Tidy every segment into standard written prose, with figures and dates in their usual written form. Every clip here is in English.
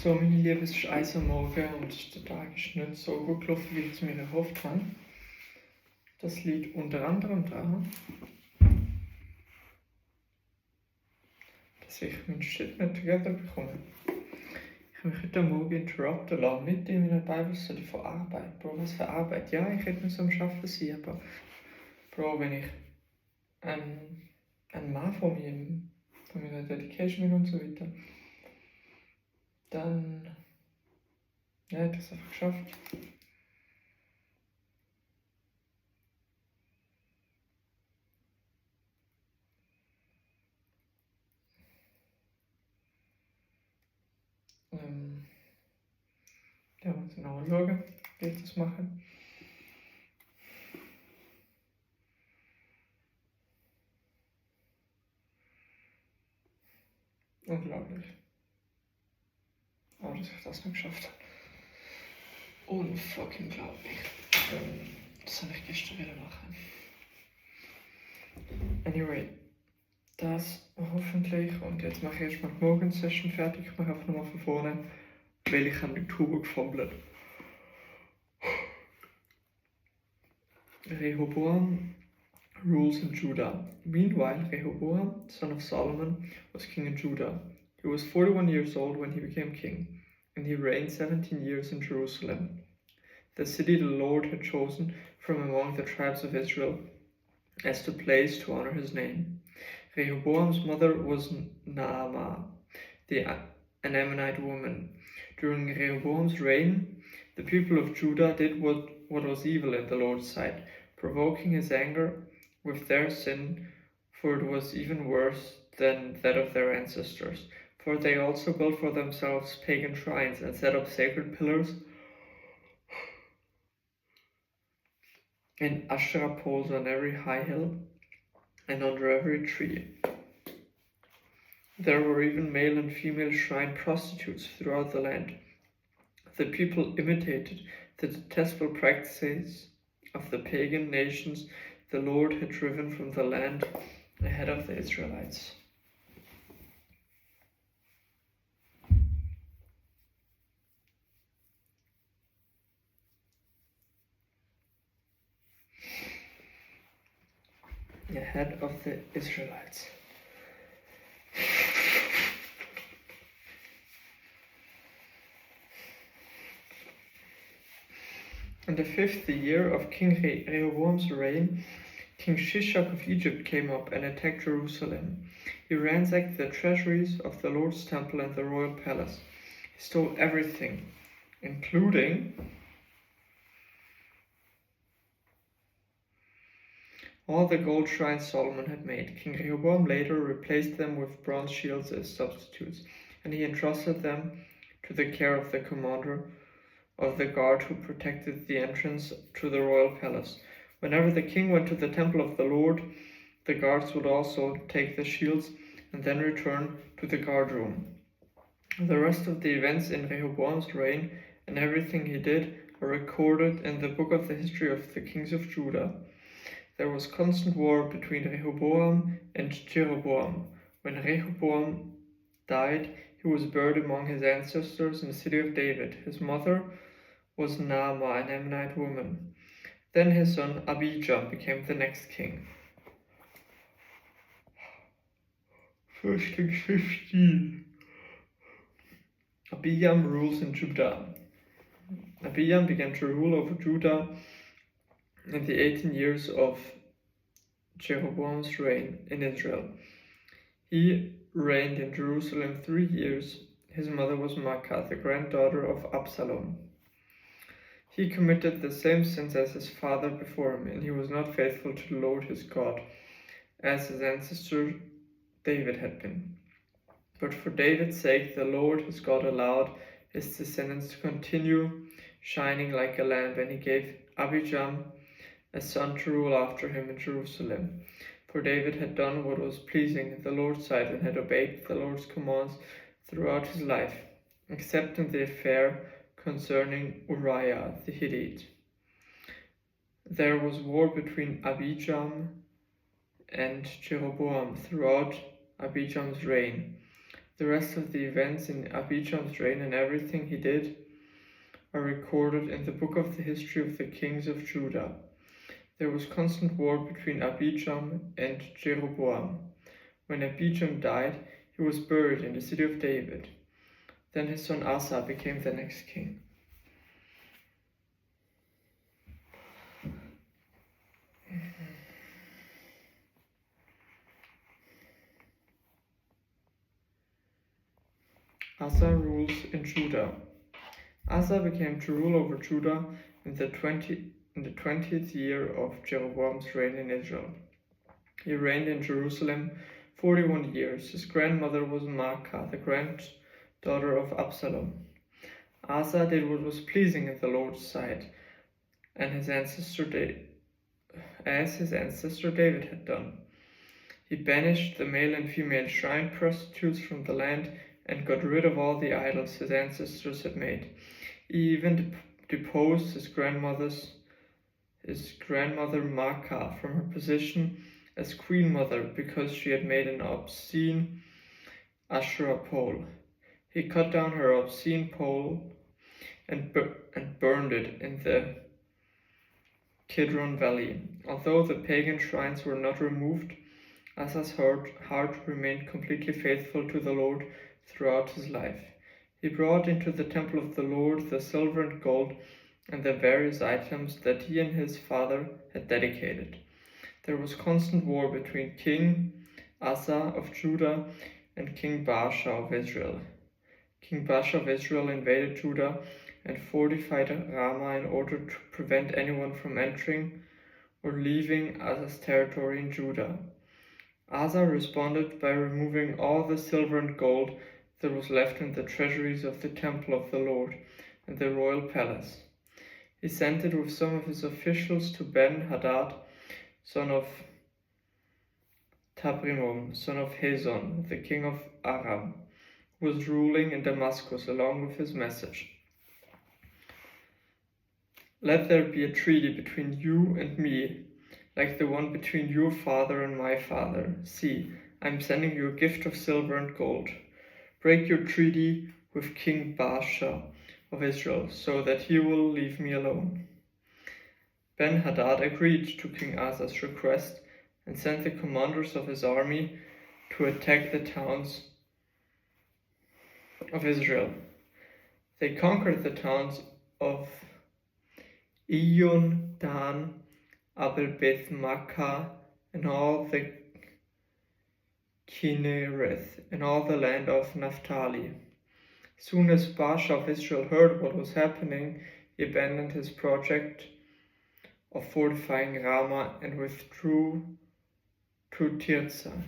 So, meine Lieben, es ist 1 Uhr morgens und der Tag ist nicht so gut gelaufen, wie ich es mir erhofft habe. Das liegt unter anderem daran, dass ich meinen Shit nicht together bekomme. Ich habe mich heute Morgen interrupten lassen, mit in meiner Bibelstudy von Arbeit. Bro, was für Arbeit? Ja, ich hätte nicht so am Arbeiten sein, aber Bro, wenn ich ein Mann von meiner Dedication bin und so weiter, dann ja, hätte ich es einfach geschafft. Ja, muss ich noch mal schauen, wie ich das mache. Unglaublich. Aber dass ich das noch geschafft habe. Unfucking glaublich. Das habe ich gestern wieder machen. Anyway, das hoffentlich. Und jetzt mache ich erstmal die Morgensession fertig. Ich mache einfach nochmal von vorne, weil ich habe mit Turbo gefummelt. Rehoboam rules in Judah. Meanwhile, Rehoboam, son of Solomon, was king in Judah. He was 41 years old when he became king, and he reigned 17 years in Jerusalem, the city the Lord had chosen from among the tribes of Israel as the place to honor his name. Rehoboam's mother was Naamah, an Ammonite woman. During Rehoboam's reign, the people of Judah did what was evil in the Lord's sight, provoking his anger with their sin, for it was even worse than that of their ancestors. For they also built for themselves pagan shrines and set up sacred pillars and Asherah poles on every high hill and under every tree. There were even male and female shrine prostitutes throughout the land. The people imitated the detestable practices of the pagan nations the Lord had driven from the land ahead of the Israelites. Ahead of the Israelites. In the 5th year of King Rehoboam's reign, King Shishak of Egypt came up and attacked Jerusalem. He ransacked the treasuries of the Lord's temple and the royal palace. He stole everything, including all the gold shrines Solomon had made. King Rehoboam later replaced them with bronze shields as substitutes, and he entrusted them to the care of the commander of the guard who protected the entrance to the royal palace. Whenever the king went to the temple of the Lord, the guards would also take the shields and then return to the guard room. The rest of the events in Rehoboam's reign and everything he did are recorded in the book of the history of the kings of Judah. There was constant war between Rehoboam and Jeroboam. When Rehoboam died, he was buried among his ancestors in the city of David. His mother was Naamah, an Ammonite woman. Then his son Abijam became the next king. 1 Kings 15. Abijam rules in Judah. Abijam began to rule over Judah in the 18 years of Jeroboam's reign in Israel. He reigned in Jerusalem 3 years. His mother was Maacah, the granddaughter of Absalom. He committed the same sins as his father before him, and he was not faithful to the Lord his God, as his ancestor David had been. But for David's sake, the Lord his God allowed his descendants to continue shining like a lamp, and he gave Abijam a son to rule after him in Jerusalem. For David had done what was pleasing in the Lord's sight and had obeyed the Lord's commands throughout his life, except in the affair concerning Uriah the Hittite. There was war between Abijam and Jeroboam throughout Abijam's reign. The rest of the events in Abijam's reign and everything he did are recorded in the book of the history of the kings of Judah. There was constant war between Abijam and Jeroboam. When Abijam died, he was buried in the city of David. Then his son Asa became the next king. Asa rules in Judah. Asa became to rule over Judah in the 20th year of Jeroboam's reign in Israel. He reigned in Jerusalem 41 years. His grandmother was Maacah, the granddaughter of Absalom. Asa did what was pleasing in the Lord's sight, and his ancestor David had done. He banished the male and female shrine prostitutes from the land and got rid of all the idols his ancestors had made. He even deposed his grandmother Maacah from her position as queen mother because she had made an obscene Asherah pole. He cut down her obscene pole and burned it in the Kidron Valley. Although the pagan shrines were not removed, Asa's heart remained completely faithful to the Lord throughout his life. He brought into the temple of the Lord the silver and gold and the various items that he and his father had dedicated. There was constant war between King Asa of Judah and King Baasha of Israel. King Baasha of Israel invaded Judah and fortified Ramah in order to prevent anyone from entering or leaving Asa's territory in Judah. Asa responded by removing all the silver and gold that was left in the treasuries of the temple of the Lord and the royal palace. He sent it with some of his officials to Ben-Hadad, son of Tabrimon, son of Hazon, the king of Aram, who was ruling in Damascus, along with his message. Let there be a treaty between you and me, like the one between your father and my father. See, I am sending you a gift of silver and gold. Break your treaty with King Baasha of Israel, so that he will leave me alone. Ben-Hadad agreed to King Asa's request and sent the commanders of his army to attack the towns of Israel. They conquered the towns of Iyun, Dan, Abel Beth Makkah, and all the Kinnereth, and all the land of Naphtali. Soon as Baasha of Israel heard what was happening, he abandoned his project of fortifying Ramah and withdrew to Tirzah.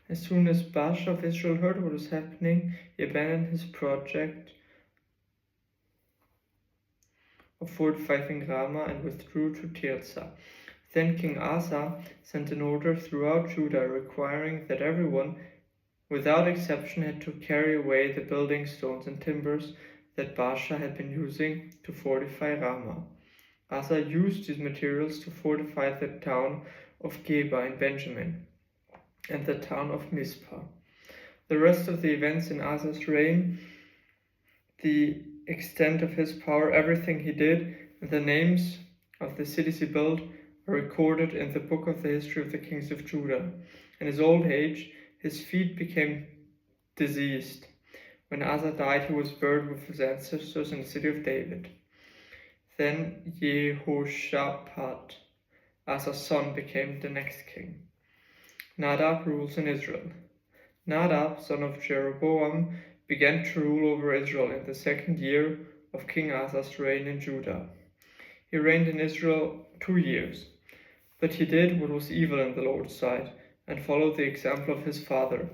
As soon as Baasha of Israel heard what was happening, he abandoned his project of fortifying Ramah and withdrew to Tirzah. Then King Asa sent an order throughout Judah requiring that everyone, without exception, had to carry away the building stones and timbers that Baasha had been using to fortify Ramah. Asa used these materials to fortify the town of Geba in Benjamin and the town of Mizpah. The rest of the events in Asa's reign, the extent of his power, everything he did, and the names of the cities he built are recorded in the book of the history of the kings of Judah. In his old age, his feet became diseased. When Asa died, he was buried with his ancestors in the city of David. Then Jehoshaphat, Asa's son, became the next king. Nadab rules in Israel. Nadab, son of Jeroboam, began to rule over Israel in the 2nd year of King Asa's reign in Judah. He reigned in Israel 2 years, but he did what was evil in the Lord's sight and followed the example of his father.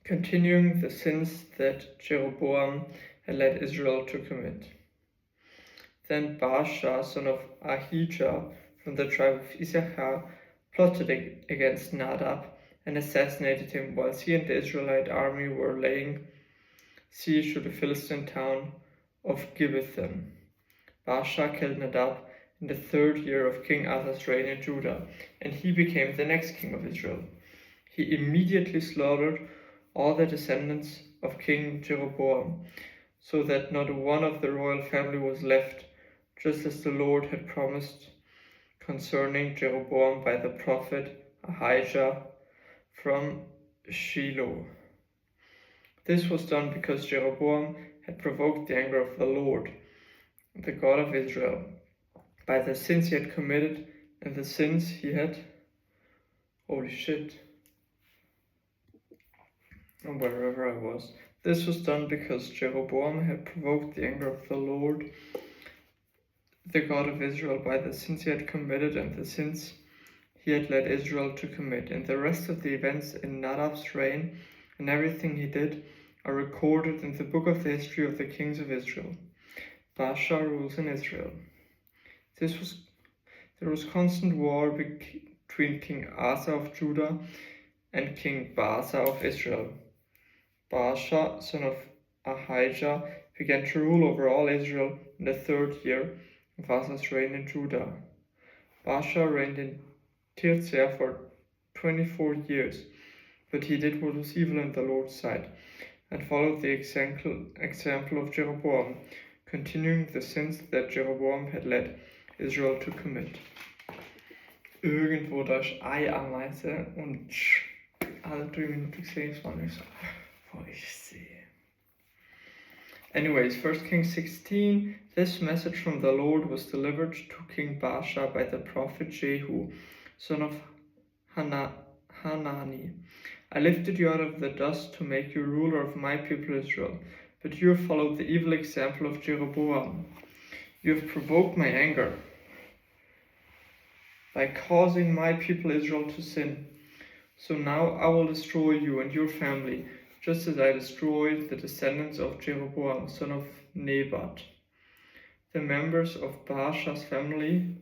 continuing the sins that Jeroboam had led Israel to commit. Then Baasha, son of Ahijah, from the tribe of Issachar, plotted against Nadab and assassinated him whilst he and the Israelite army were laying siege to the Philistine town of Gibbethon. Baasha killed Nadab in the 3rd year of King Asa's reign in Judah, and he became the next king of Israel. He immediately slaughtered all the descendants of King Jeroboam, so that not one of the royal family was left, just as the Lord had promised concerning Jeroboam by the prophet Ahijah from Shiloh. This was done because Jeroboam had provoked the anger of the Lord, the God of Israel, by the sins he had committed and the sins he had... Holy shit. And wherever I was. This was done because Jeroboam had provoked the anger of the Lord, the God of Israel, by the sins he had committed and the sins he had led Israel to commit. And the rest of the events in Nadab's reign and everything he did are recorded in the book of the history of the kings of Israel. Baasha rules in Israel. There was constant war between King Asa of Judah and King Baasha of Israel. Baasha, son of Ahijah, began to rule over all Israel in the 3rd year of Asa's reign in Judah. Baasha reigned in Tirzah for 24 years, but he did what was evil in the Lord's sight, and followed the example of Jeroboam, continuing the sins that Jeroboam had led Israel to commit. Irgendwo da ist Ei-Ameise und alle 3 Minuten gesehen, es war nicht so, boah, ich sehe. Anyways, 1 Kings 16, this message from the Lord was delivered to King Baasha by the prophet Jehu, son of Hanani. I lifted you out of the dust to make you ruler of my people Israel, but you have followed the evil example of Jeroboam. You have provoked my anger by causing my people Israel to sin. So now I will destroy you and your family, just as I destroyed the descendants of Jeroboam, son of Nebat. The members of Baasha's family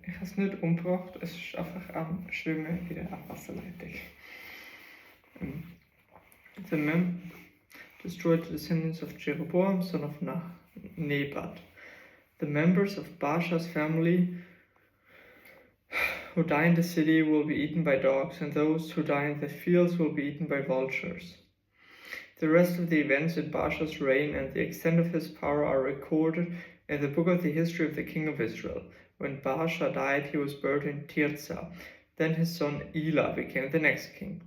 ich habe es nicht umgebracht, es ist einfach am Schwimmen in der Abwasserleitung. The men destroyed the descendants of Jeroboam, son of Nebat. The members of Baasha's family who die in the city will be eaten by dogs, and those who die in the fields will be eaten by vultures. The rest of the events in Baasha's reign and the extent of his power are recorded in the book of the history of the king of Israel. When Baasha died, he was buried in Tirzah. Then his son Elah became the next king.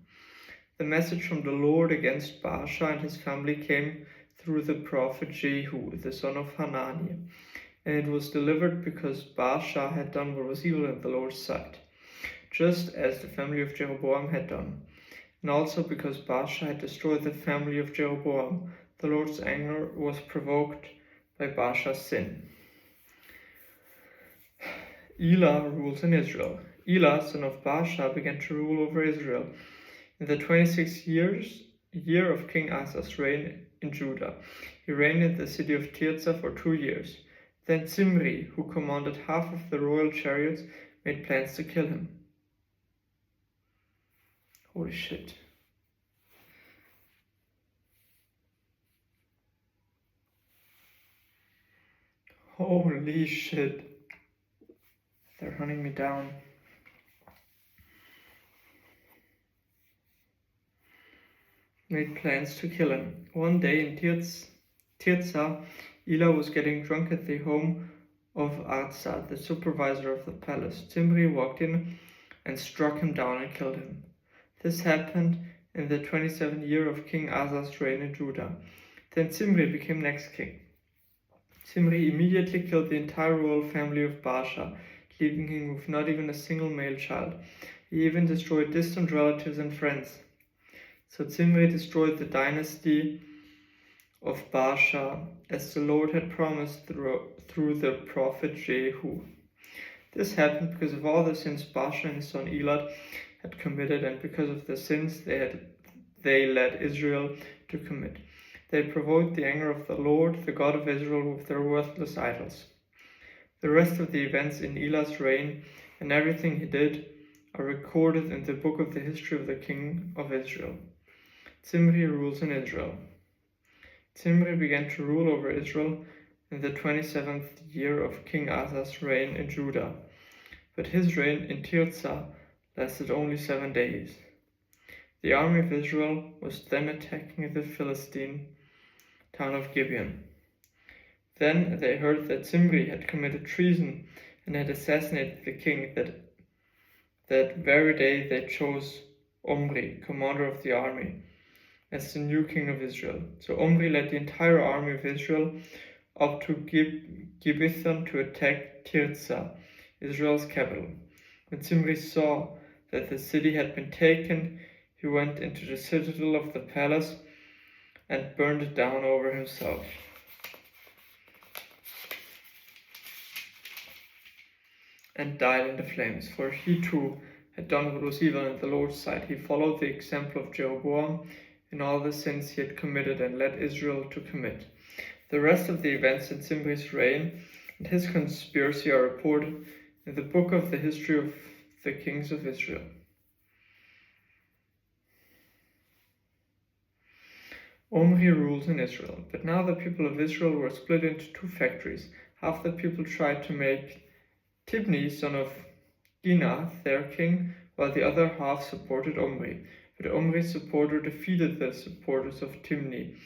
The message from the Lord against Baasha and his family came through the prophet Jehu, the son of Hanani, and it was delivered because Baasha had done what was evil in the Lord's sight, just as the family of Jeroboam had done, and also because Baasha had destroyed the family of Jeroboam. The Lord's anger was provoked by Baasha's sin. Elah rules in Israel. Elah, son of Baasha, began to rule over Israel in the 26th year of King Asa's reign in Judah. He reigned in the city of Tirzah for 2 years. Then Zimri, who commanded half of the royal chariots, made plans to kill him. Holy shit. Holy shit. They're hunting me down. Made plans to kill him. One day in Tirzah, Elah was getting drunk at the home of Artsad, the supervisor of the palace. Zimri walked in and struck him down and killed him. This happened in the 27th year of King Asa's reign in Judah. Then Zimri became next king. Zimri immediately killed the entire royal family of Baasha, leaving him with not even a single male child. He even destroyed distant relatives and friends. So Zimri destroyed the dynasty of Baasha, as the Lord had promised through the prophet Jehu. This happened because of all the sins Baasha and his son Elad had committed, and because of the sins they led Israel to commit. They provoked the anger of the Lord, the God of Israel, with their worthless idols. The rest of the events in Elad's reign and everything he did are recorded in the book of the history of the king of Israel. Zimri rules in Israel. Zimri began to rule over Israel in the 27th year of King Asa's reign in Judah, but his reign in Tirzah lasted only 7 days. The army of Israel was then attacking the Philistine town of Gibeon. Then they heard that Zimri had committed treason and had assassinated the king. That very day they chose Omri, commander of the army, as the new king of Israel. So Omri led the entire army of Israel up to Gibbethon to attack Tirzah, Israel's capital. When Zimri saw that the city had been taken, he went into the citadel of the palace and burned it down over himself. And died in the flames, for he too had done what was evil in the Lord's sight. He followed the example of Jeroboam in all the sins he had committed and led Israel to commit. The rest of the events in Zimri's reign and his conspiracy are reported in the book of the history of the kings of Israel. Omri rules in Israel, but now the people of Israel were split into two factories. Half the people tried to make Tibni, son of Ginath, their king, while the other half supported Omri. But Omri's supporter defeated the supporters of Tibni.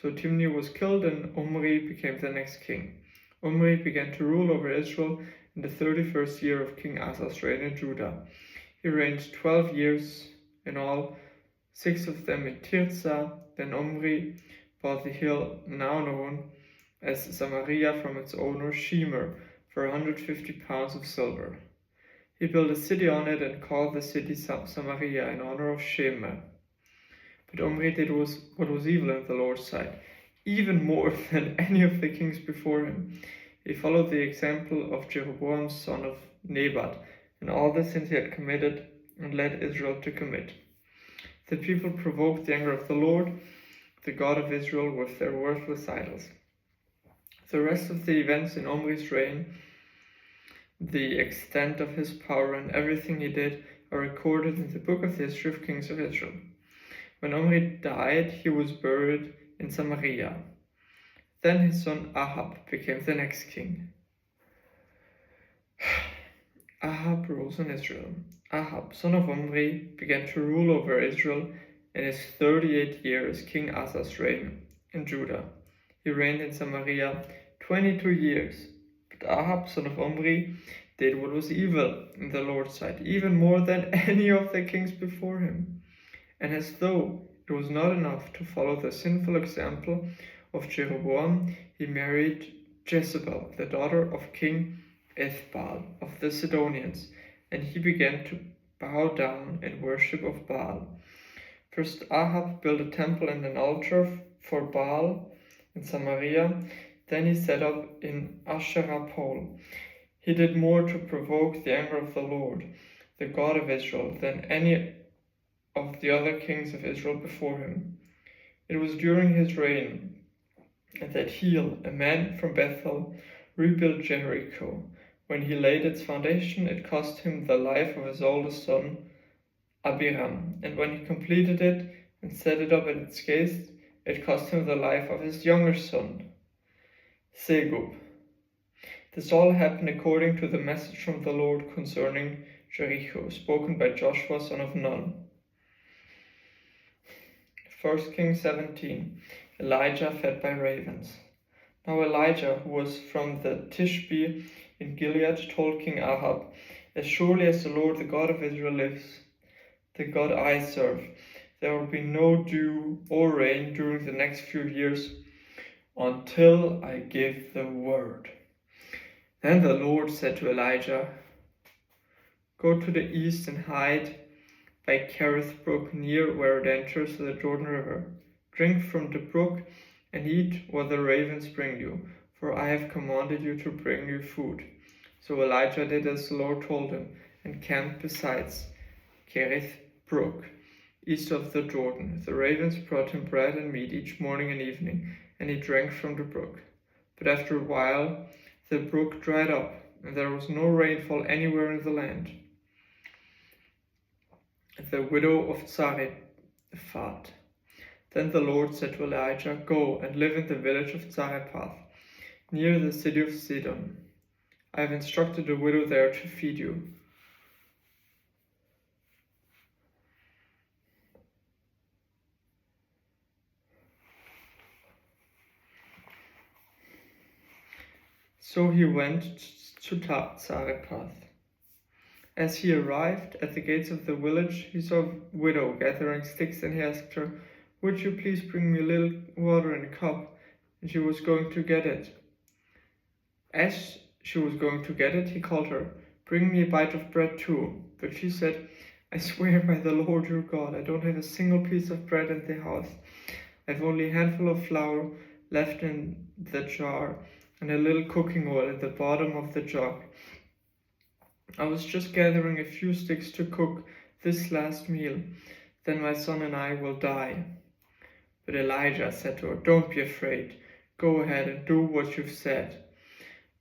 So Tibni was killed and Omri became the next king. Omri began to rule over Israel in the 31st year of King Asa's reign in Judah. He reigned 12 years in all, 6 of them in Tirzah. Then Omri bought the hill now known as Samaria from its owner Shemer for 150 pounds of silver. He built a city on it and called the city Samaria in honor of Shemer. But Omri did what was evil in the Lord's sight, even more than any of the kings before him. He followed the example of Jeroboam, son of Nebat, in all the sins he had committed and led Israel to commit. The people provoked the anger of the Lord, the God of Israel, with their worthless idols. The rest of the events in Omri's reign, the extent of his power and everything he did, are recorded in the book of the history of kings of Israel. When Omri died, he was buried in Samaria. Then his son Ahab became the next king. Ahab rules in Israel. Ahab, son of Omri, began to rule over Israel in his 38th year as King Asa's reign in Judah. He reigned in Samaria 22 years. But Ahab, son of Omri, did what was evil in the Lord's sight, even more than any of the kings before him. And as though it was not enough to follow the sinful example of Jeroboam, he married Jezebel, the daughter of King Ethbaal of the Sidonians, and he began to bow down in worship of Baal. First Ahab built a temple and an altar for Baal in Samaria. Then he set up in Asherah pole. He did more to provoke the anger of the Lord, the God of Israel, than any of the other kings of Israel before him. It was during his reign that Hiel, a man from Bethel, rebuilt Jericho. When he laid its foundation, it cost him the life of his oldest son, Abiram, and when he completed it and set it up at its gates, it cost him the life of his younger son, Segub. This all happened according to the message from the Lord concerning Jericho, spoken by Joshua son of Nun. 1 Kings 17. Elijah fed by ravens. Now Elijah, who was from the Tishbe in Gilead, told King Ahab, "As surely as the Lord, the God of Israel, lives, the God I serve, there will be no dew or rain during the next few years until I give the word." Then the Lord said to Elijah, "Go to the east and hide by Kerith Brook, near where it enters the Jordan River. Drink from the brook and eat what the ravens bring you, for I have commanded you to bring you food." So Elijah did as the Lord told him, and camped beside Kerith Brook, east of the Jordan. The ravens brought him bread and meat each morning and evening, and he drank from the brook. But after a while the brook dried up, and there was no rainfall anywhere in the land. The widow of Zarephath. Then the Lord said to Elijah, "Go and live in the village of Zarephath, near the city of Sidon. I have instructed the widow there to feed you." So he went to Zarephath. As he arrived at the gates of the village, he saw a widow gathering sticks, and he asked her, "Would you please bring me a little water in a cup?" And she was going to get it. As she was going to get it, he called her, "Bring me a bite of bread too." But she said, "I swear by the Lord your God, I don't have a single piece of bread in the house. I have only a handful of flour left in the jar and a little cooking oil at the bottom of the jug. I was just gathering a few sticks to cook this last meal. Then my son and I will die." But Elijah said to her, "Don't be afraid. Go ahead and do what you've said.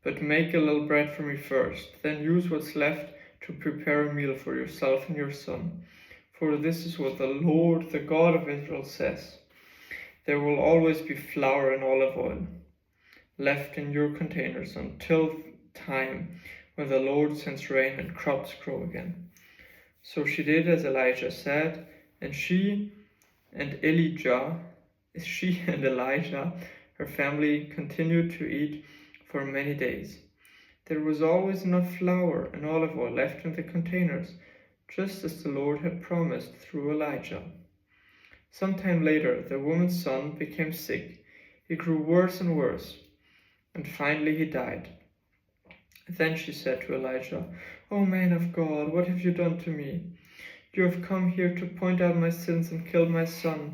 But make a little bread for me first. Then use what's left to prepare a meal for yourself and your son. For this is what the Lord, the God of Israel, says. There will always be flour and olive oil left in your containers until time when the Lord sends rain and crops grow again." So she did as Elijah said, and she and Elijah, her family, continued to eat for many days. There was always enough flour and olive oil left in the containers, just as the Lord had promised through Elijah. Some time later, the woman's son became sick. He grew worse and worse, and finally he died. Then she said to Elijah, "O man of God, what have you done to me? You have come here to point out my sins and kill my son."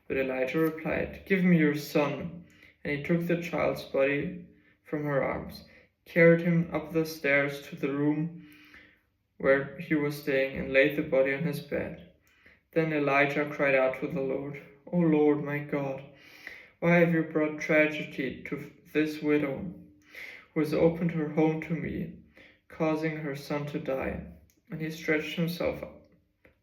But Elijah replied, "Give me your son." And he took the child's body from her arms, carried him up the stairs to the room where he was staying, and laid the body on his bed. Then Elijah cried out to the Lord, "O Lord my God, why have you brought tragedy to this widow, who has opened her home to me, causing her son to die?" And he stretched himself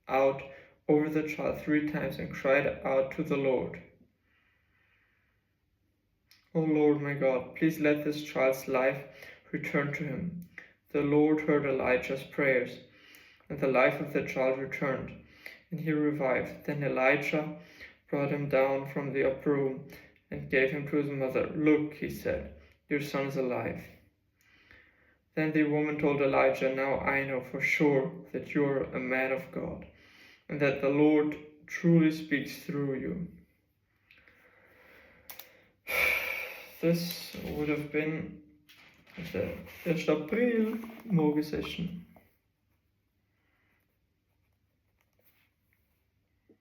out over the child 3 times and cried out to the Lord, "O Lord my God, please let this child's life return to him." The Lord heard Elijah's prayers, and the life of the child returned, and he revived. Then Elijah brought him down from the upper room and gave him to his mother. "Look," he said, "your son is alive." Then the woman told Elijah, "Now I know for sure that you are a man of God, and that the Lord truly speaks through you." This would have been the 1. April morgen session.